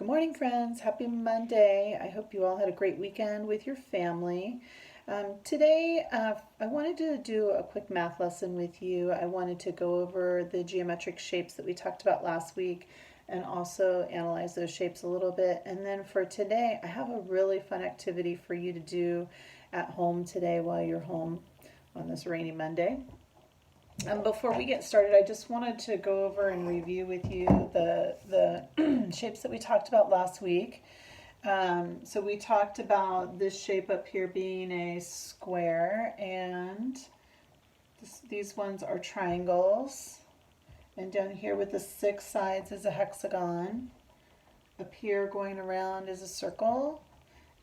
Good morning, friends. Happy Monday. I hope you all had a great weekend with your family. Today, I wanted to do a quick math lesson with you. I wanted to go over the geometric shapes that we talked about last week and also analyze those shapes a little bit. And then for today, I have a really fun activity for you to do at home today while you're home on this rainy Monday. Before we get started, I just wanted to go over and review with you the shapes that we talked about last week. So we talked about this shape up here being a square, and these ones are triangles. And down here with the 6 sides is a hexagon. Up here going around is a circle.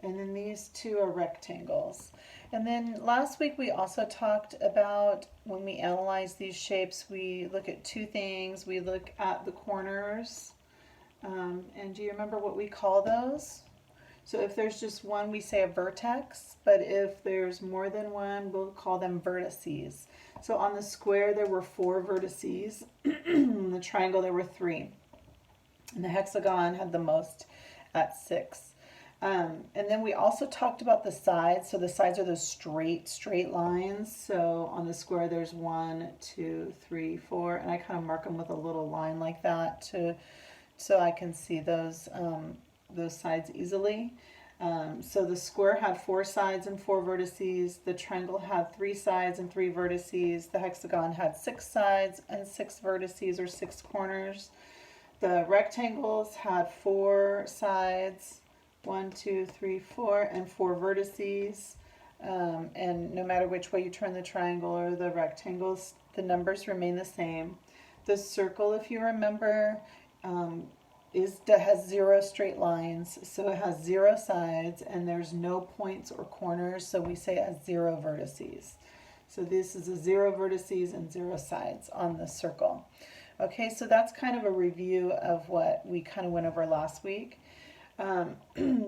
And then these two are rectangles. And then last week we also talked about when we analyze these shapes, we look at two things. We look at the corners. And do you remember what we call those? So if there's just one, we say a vertex. But if there's more than one, we'll call them vertices. So on the square, there were 4 vertices. In the triangle, there were 3. And the hexagon had the most at 6. And then we also talked about the sides. So the sides are those straight lines. So on the square, there's 1, 2, 3, 4, and I kind of mark them with a little line like that so I can see those sides easily. So the square had 4 sides and 4 vertices. The triangle had 3 sides and 3 vertices. The hexagon had 6 sides and 6 vertices, or 6 corners. The rectangles had 4 sides, 1, 2, 3, 4, and 4 vertices. And no matter which way you turn the triangle or the rectangles, the numbers remain the same. The circle, if you remember, has 0 straight lines, so it has 0 sides, and there's no points or corners, so we say it has 0 vertices. So this is a 0 vertices and 0 sides on the circle. Okay, so that's kind of a review of what we kind of went over last week.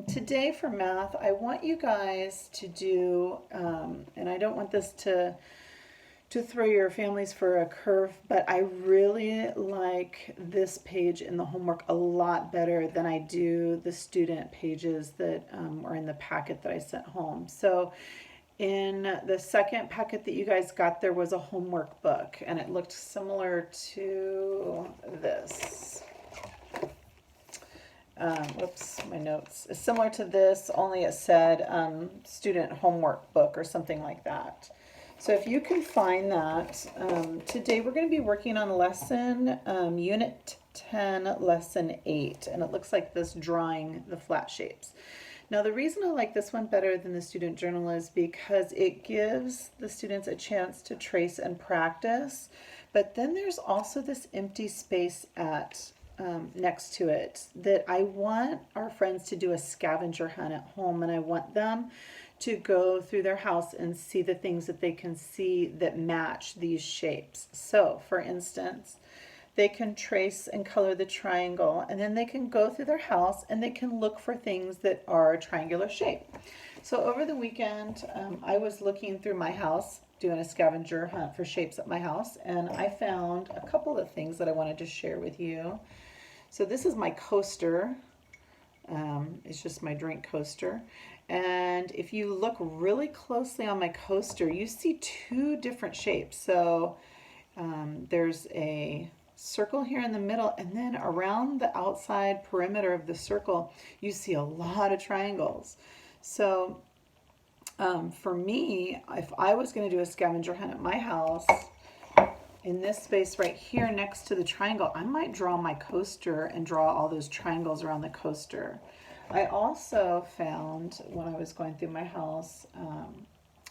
Today for math, I want you guys to do, and I don't want this to throw your families for a curve, but I really like this page in the homework a lot better than I do the student pages that are in the packet that I sent home. So in the second packet that you guys got, there was a homework book, and it looked similar to this. Whoops, my notes. It's similar to this, only it said student homework book or something like that. So if you can find that, today we're going to be working on lesson Unit 10, Lesson 8, and it looks like this, drawing the flat shapes. Now the reason I like this one better than the student journal is because it gives the students a chance to trace and practice, but then there's also this empty space at next to it that I want our friends to do a scavenger hunt at home, and I want them to go through their house and see the things that they can see that match these shapes. So for instance, they can trace and color the triangle, and then they can go through their house and they can look for things that are a triangular shape. So over the weekend, I was looking through my house, doing a scavenger hunt for shapes at my house, and I found a couple of things that I wanted to share with you. So this is my coaster. It's just my drink coaster. And if you look really closely on my coaster, you see 2 different shapes. So there's a circle here in the middle, and then around the outside perimeter of the circle, you see a lot of triangles. So for me, if I was going to do a scavenger hunt at my house, in this space right here next to the triangle, I might draw my coaster and draw all those triangles around the coaster. I also found, when I was going through my house,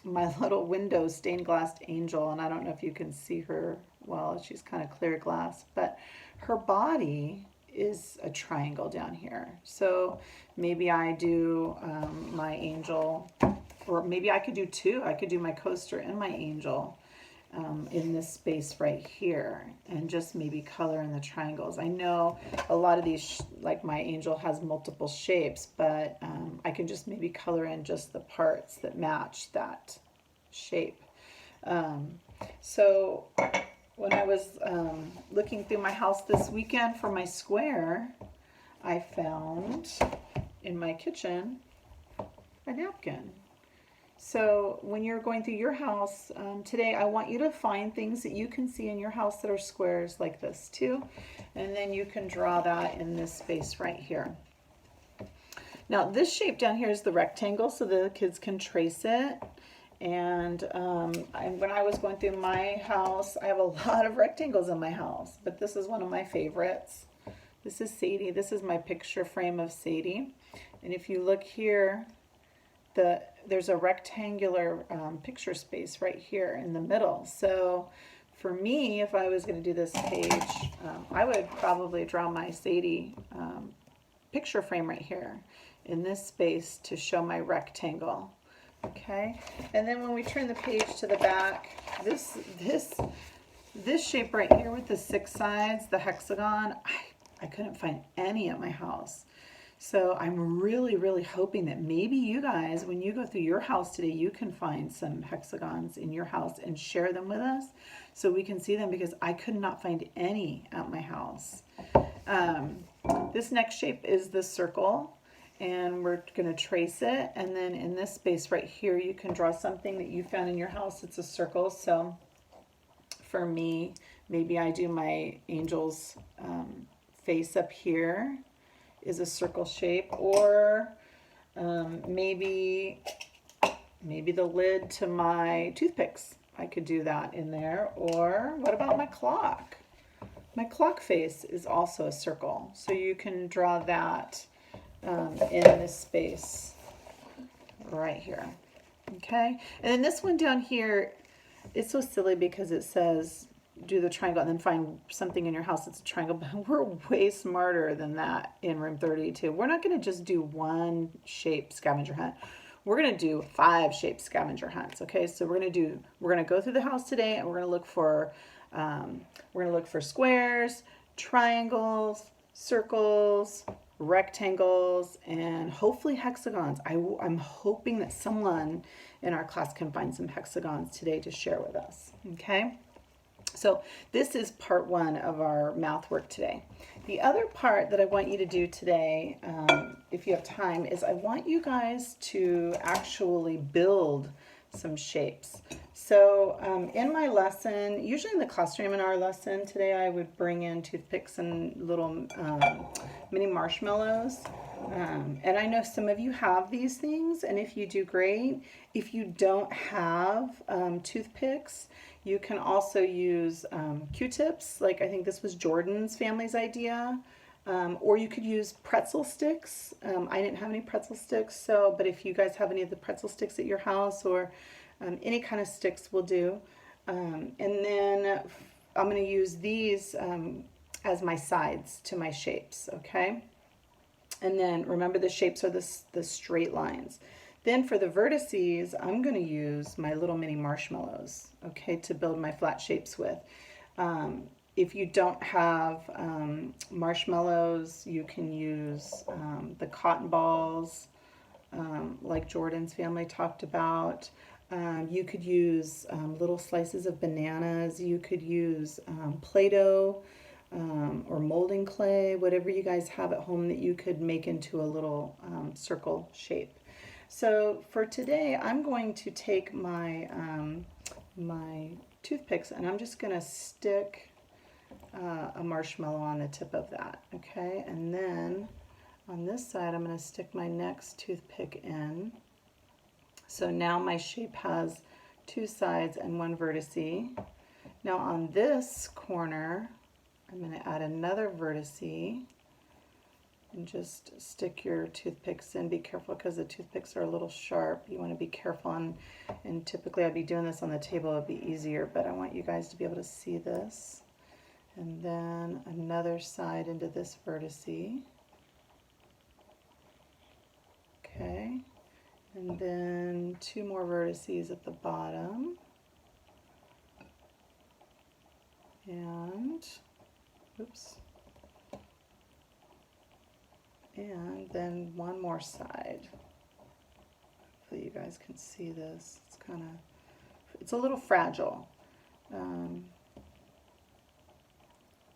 my little window stained glass angel, and I don't know if you can see her well, she's kind of clear glass, but her body is a triangle down here. So maybe I do my angel, or maybe I could do 2. I could do my coaster and my angel in this space right here, and just maybe color in the triangles. I know a lot of these, like my angel has multiple shapes, but I can just maybe color in just the parts that match that shape. So when I was looking through my house this weekend for my square, I found in my kitchen a napkin. So when you're going through your house today, I want you to find things that you can see in your house that are squares like this too. And then you can draw that in this space right here. Now this shape down here is the rectangle, so the kids can trace it. And when I was going through my house, I have a lot of rectangles in my house, but this is one of my favorites. This is Sadie. This is my picture frame of Sadie. And if you look here, there's a rectangular picture space right here in the middle. So for me, if I was going to do this page, I would probably draw my Sadie picture frame right here in this space to show my rectangle. Okay, and then when we turn the page to the back, this shape right here with the 6 sides, the hexagon, I couldn't find any at my house. So I'm really, really hoping that maybe you guys, when you go through your house today, you can find some hexagons in your house and share them with us so we can see them, because I could not find any at my house. This next shape is the circle, and we're going to trace it. And then in this space right here, you can draw something that you found in your house. It's a circle. So for me, maybe I do my angel's face up here is a circle shape, or maybe the lid to my toothpicks. I could do that in there. Or what about my clock? My clock face is also a circle, so you can draw that in this space right here. Okay, and then this one down here, it's so silly because it says do the triangle and then find something in your house that's a triangle, but we're way smarter than that in room 32. We're not going to just do one shape scavenger hunt. We're going to do 5 shape scavenger hunts. Okay, so we're going to go through the house today, and we're going to look for squares, triangles, circles, rectangles, and hopefully hexagons. I'm hoping that someone in our class can find some hexagons today to share with us. Okay, so this is part 1 of our math work today. The other part that I want you to do today, if you have time, is I want you guys to actually build some shapes. So in my lesson, usually in the classroom in our lesson today, I would bring in toothpicks and little mini marshmallows. And I know some of you have these things, and if you do, great. If you don't have toothpicks, you can also use Q-tips. Like, I think this was Jordan's family's idea. Or you could use pretzel sticks. I didn't have any pretzel sticks, but if you guys have any of the pretzel sticks at your house, or any kind of sticks will do. And then I'm going to use these as my sides to my shapes, okay? And then remember, the shapes are the straight lines. Then for the vertices, I'm going to use my little mini marshmallows, okay, to build my flat shapes with. If you don't have marshmallows, you can use the cotton balls, like Jordan's family talked about. You could use little slices of bananas. You could use Play-Doh or molding clay, whatever you guys have at home that you could make into a little circle shape. So for today, I'm going to take my my toothpicks, and I'm just going to stick a marshmallow on the tip of that, okay? And then on this side, I'm going to stick my next toothpick in. So now my shape has 2 sides and 1 vertice. Now on this corner, I'm going to add another vertice, and just stick your toothpicks in. Be careful because the toothpicks are a little sharp. You want to be careful, and typically I'd be doing this on the table. It'd be easier, but I want you guys to be able to see this. And then another side into this vertice. Okay. And then 2 more vertices at the bottom. And, oops. And then 1 more side. Hopefully you guys can see this. It's a little fragile.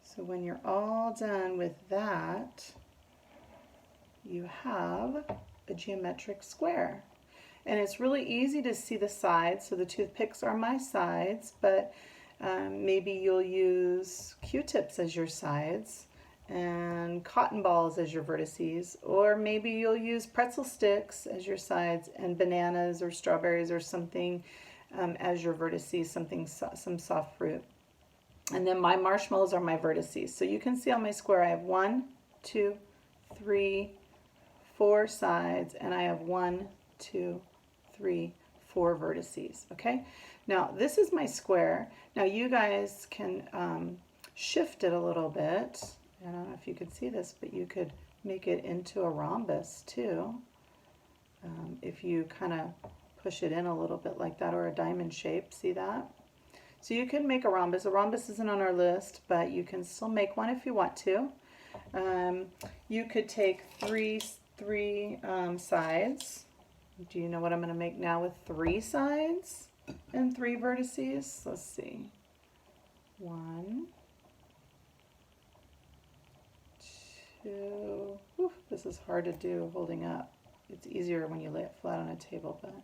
So when you're all done with that, you have a geometric square. And it's really easy to see the sides, so the toothpicks are my sides, but maybe you'll use Q-tips as your sides and cotton balls as your vertices, or maybe you'll use pretzel sticks as your sides and bananas or strawberries or something as your vertices, some soft fruit. And then my marshmallows are my vertices. So you can see on my square I have 1, 2, 3, 4 sides, and I have 1, 2, 3, 4 vertices. Okay, now this is my square. Now you guys can shift it a little bit. I don't know if you could see this, but you could make it into a rhombus too. If you kind of push it in a little bit like that, or a diamond shape. See that? So you can make a rhombus. A rhombus isn't on our list, but you can still make one if you want to. You could take three sides. Do you know what I'm going to make now with 3 sides and 3 vertices? Let's see. 1, 2. Whew, this is hard to do holding up. It's easier when you lay it flat on a table, but I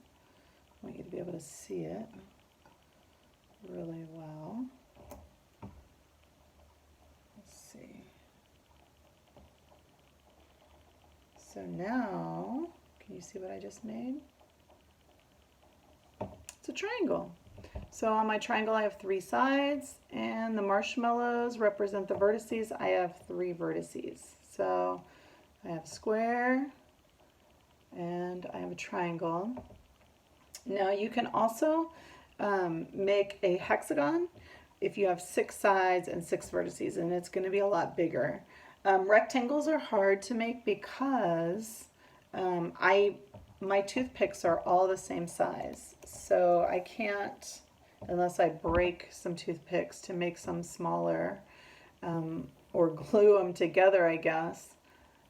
want you to be able to see it really well. Let's see. So now, can you see what I just made? It's a triangle. So on my triangle I have 3 sides, and the marshmallows represent the vertices. I have 3 vertices. So I have a square and I have a triangle. Now you can also make a hexagon if you have 6 sides and 6 vertices, and it's going to be a lot bigger. Rectangles are hard to make because my toothpicks are all the same size, so I can't, unless I break some toothpicks to make some smaller, or glue them together, I guess.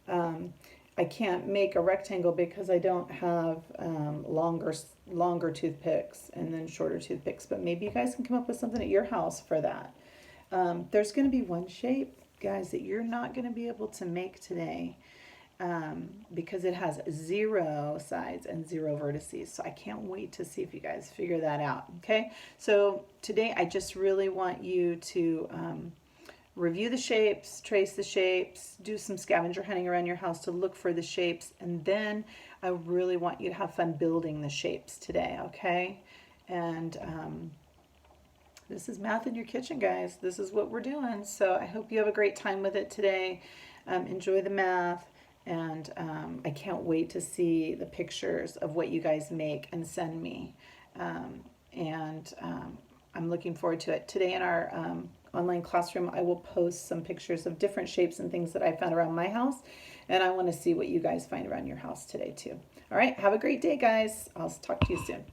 I can't make a rectangle because I don't have longer toothpicks and then shorter toothpicks, but maybe you guys can come up with something at your house for that. There's going to be one shape, guys, that you're not going to be able to make today because it has 0 sides and 0 vertices. So I can't wait to see if you guys figure that out. Okay, so today I just really want you to review the shapes, trace the shapes, do some scavenger hunting around your house to look for the shapes, and then I really want you to have fun building the shapes today, okay? And this is math in your kitchen, guys. This is what we're doing. So I hope you have a great time with it today. Enjoy the math, and I can't wait to see the pictures of what you guys make and send me. I'm looking forward to it. Today in our online classroom, I will post some pictures of different shapes and things that I found around my house, and I want to see what you guys find around your house today too. All right, have a great day, guys. I'll talk to you soon.